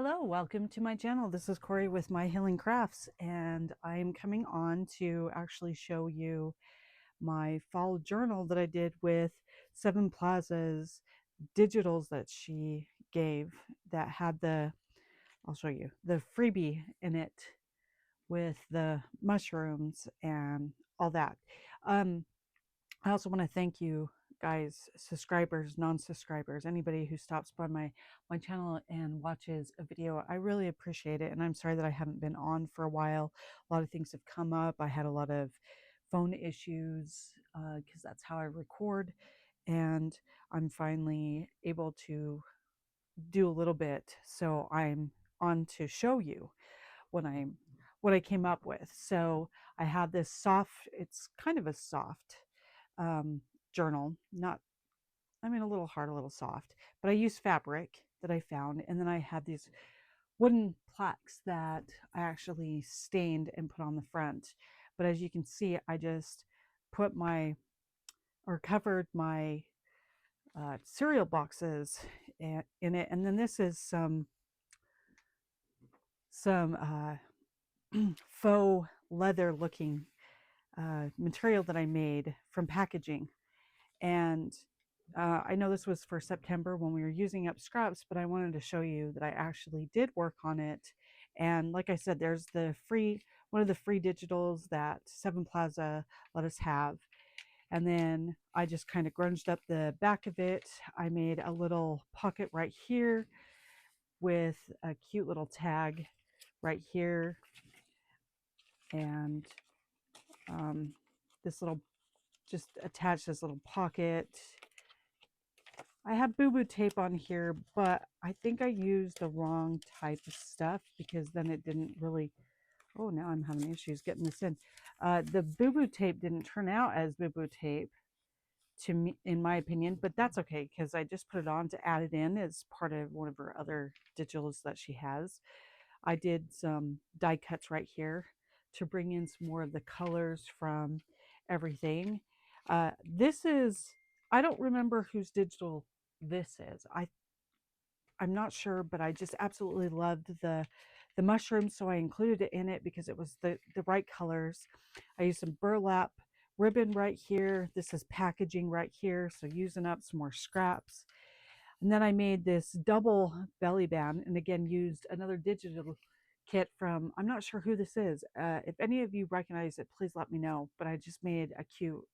Hello, welcome to my channel. This is Corey with My Healing Crafts, and I'm coming on to actually show you my fall journal that I did with Sevenplaza's digitals that she gave that had I'll show you, the freebie in it with the mushrooms and all that. I also want to thank you guys, subscribers, non-subscribers, anybody who stops by my channel and watches a video. I really appreciate it, and I'm sorry that I haven't been on for a while. A lot of things have come up. I had a lot of phone issues because that's how I record, and I'm finally able to do a little bit. So I'm on to show you what I came up with. So I have this soft, it's kind of a soft um, journal. Not, I mean, a little hard, a little soft, but I use fabric that I found. And then I have these wooden plaques that I actually stained and put on the front. But as you can see, I just put covered my cereal boxes in it. And then this is some faux leather looking material that I made from packaging. And I know this was for September when we were using up scraps, but I wanted to show you that I actually did work on it. And like I said, there's one of the free digitals that Sevenplaza let us have. And then I just kind of grunged up the back of it. I made a little pocket right here with a cute little tag right here. And this little, just attach this little pocket. I have boo-boo tape on here, but I think I used the wrong type of stuff because then it didn't really, oh, now I'm having issues getting this in. The boo-boo tape didn't turn out as boo-boo tape to me, in my opinion, but that's okay because I just put it on to add it in as part of one of her other digitals that she has. I did some die cuts right here to bring in some more of the colors from everything. This is, I don't remember whose digital this is. I'm not sure, but I just absolutely loved the mushrooms, so I included it in it because it was the right colors. I used some burlap ribbon right here. This is packaging right here, so using up some more scraps. And then I made this double belly band, and again used another digital kit from, I'm not sure who this is. If any of you recognize it, please let me know. But I just made a cute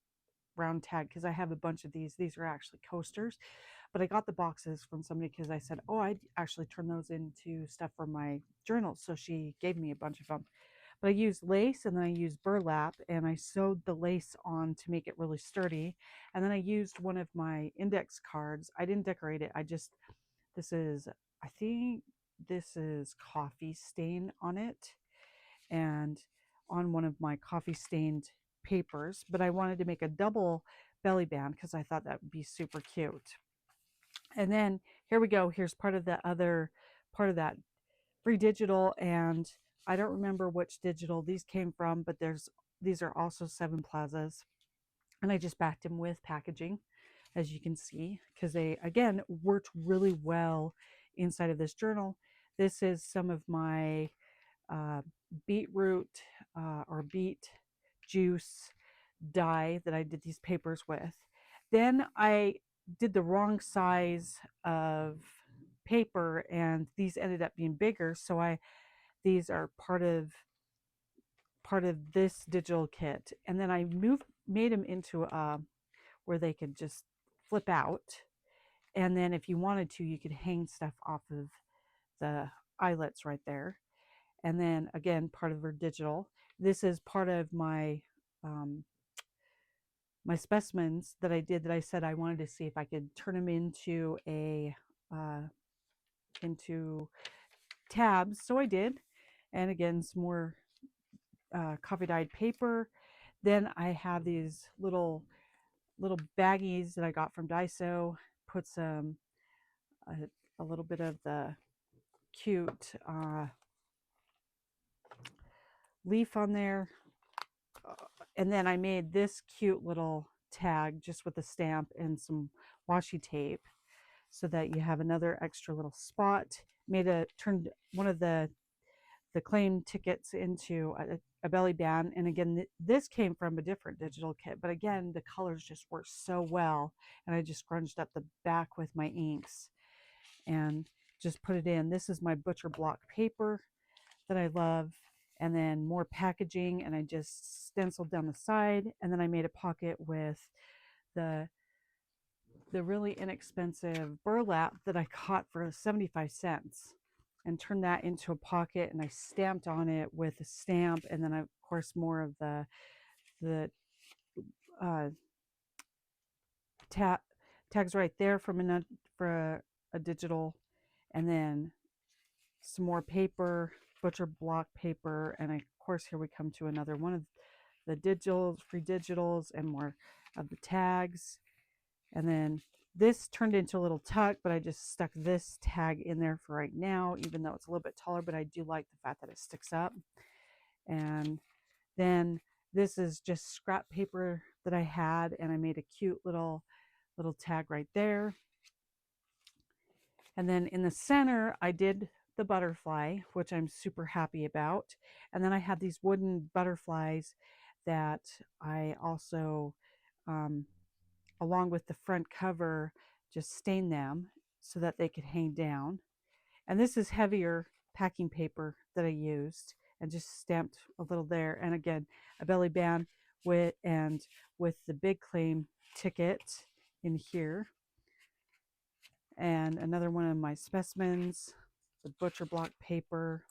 round tag because I have a bunch of these. These are actually coasters, but I got the boxes from somebody because I said, oh, I'd actually turn those into stuff for my journal. So she gave me a bunch of them. But I used lace and then I used burlap and I sewed the lace on to make it really sturdy. And then I used one of my index cards. I didn't decorate it. This is, I think this is coffee stain on it and on one of my coffee stained papers. But I wanted to make a double belly band because I thought that would be super cute. And then here we go. Here's part of the other part of that free digital, and I don't remember which digital these came from, but these are also Sevenplazas, and I just backed them with packaging, as you can see, because they again worked really well inside of this journal. This is some of my uh, beetroot or beet juice dye that I did these papers with. Then I did the wrong size of paper and these ended up being bigger, so these are part of this digital kit, and then I made them into where they could just flip out, and then if you wanted to you could hang stuff off of the eyelets right there. And then again, part of her digital. This is part of um, my specimens that I did, that I said I wanted to see if I could turn them into uh, into tabs. So I did. And again, some more coffee dyed paper. Then I have these little baggies that I got from Daiso. Put some a little bit of the cute leaf on there. And then I made this cute little tag just with a stamp and some washi tape so that you have another extra little spot. turned one of the claim tickets into a belly band. And again, this came from a different digital kit, but again, the colors just worked so well. And I just scrunched up the back with my inks and just put it in. This is my butcher block paper that I love. And then more packaging, and I just stenciled down the side. And then I made a pocket with the really inexpensive burlap that I caught for 75 cents, and turned that into a pocket, and I stamped on it with a stamp, and then of course more of the uh, tags right there from for a digital, and then some more paper, butcher block paper, and of course here we come to another one of the digitals, free digitals, and more of the tags. And then this turned into a little tuck, but I just stuck this tag in there for right now, even though it's a little bit taller, but I do like the fact that it sticks up. And then this is just scrap paper that I had, and I made a cute little tag right there. And then in the center, I did the butterfly, which I'm super happy about. And then I had these wooden butterflies that I also, along with the front cover, just stained them so that they could hang down. And this is heavier packing paper that I used, and just stamped a little there. And again, a belly band with the big claim ticket in here. And another one of my specimens, the butcher block paper,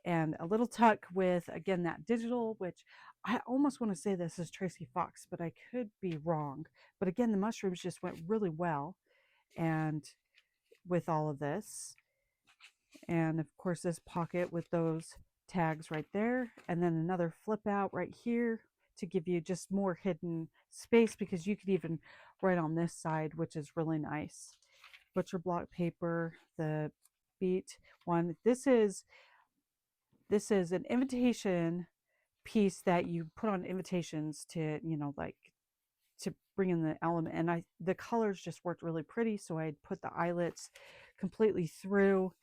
and a little tuck with, again, that digital, which I almost want to say this is Tracy Fox, but I could be wrong. But again, the mushrooms just went really well and with all of this. And of course, this pocket with those tags right there, and then another flip out right here to give you just more hidden space, because you could even write on this side, which is really nice. Butcher block paper, the beet one. This is an invitation piece that you put on invitations to, like, to bring in the element. And the colors just worked really pretty, so I put the eyelets completely through,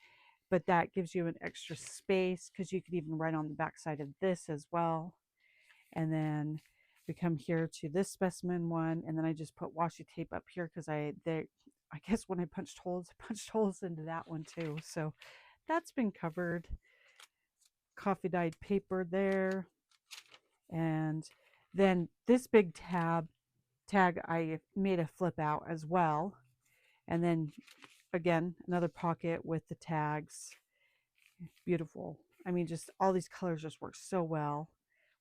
but that gives you an extra space, because you could even write on the back side of this as well. And then we come here to this specimen one, and then I just put washi tape up here, because I guess when I punched holes into that one too. So that's been covered. Coffee dyed paper there. And then this big tag I made a flip out as well. And then again, another pocket with the tags. Beautiful. I mean, just all these colors just work so well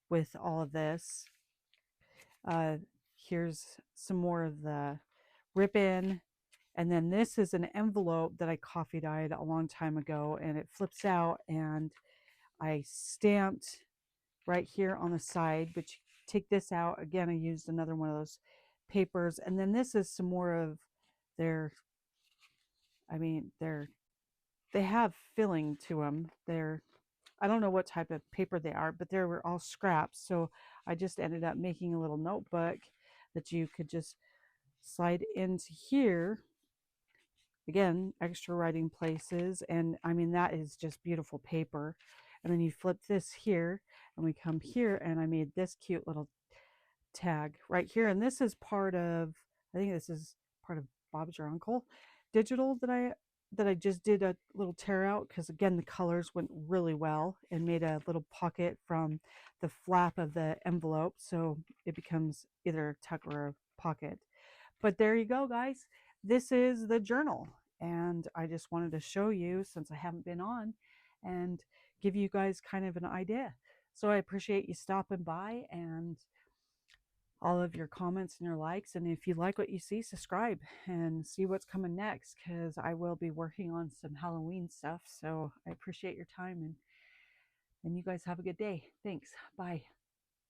with all of this. Here's some more of the ribbon. And then this is an envelope that I coffee dyed a long time ago, and it flips out, and I stamped right here on the side. But you take this out again, I used another one of those papers. And then this is some more of their, they have filling to them. I don't know what type of paper they are, but they were all scraps. So I just ended up making a little notebook that you could just slide into here. Again, extra writing places. And I mean, that is just beautiful paper. And then you flip this here, and we come here, and I made this cute little tag right here. And this is part of, I think this is part of Bob's Your Uncle digital that I just did a little tear out, because again, the colors went really well, and made a little pocket from the flap of the envelope, so it becomes either a tuck or a pocket. But there you go, guys. This is the journal, and I just wanted to show you, since I haven't been on, and give you guys kind of an idea. So I appreciate you stopping by, and all of your comments and your likes. And if you like what you see, subscribe and see what's coming next, because I will be working on some Halloween stuff. So I appreciate your time, and you guys have a good day. Thanks. Bye.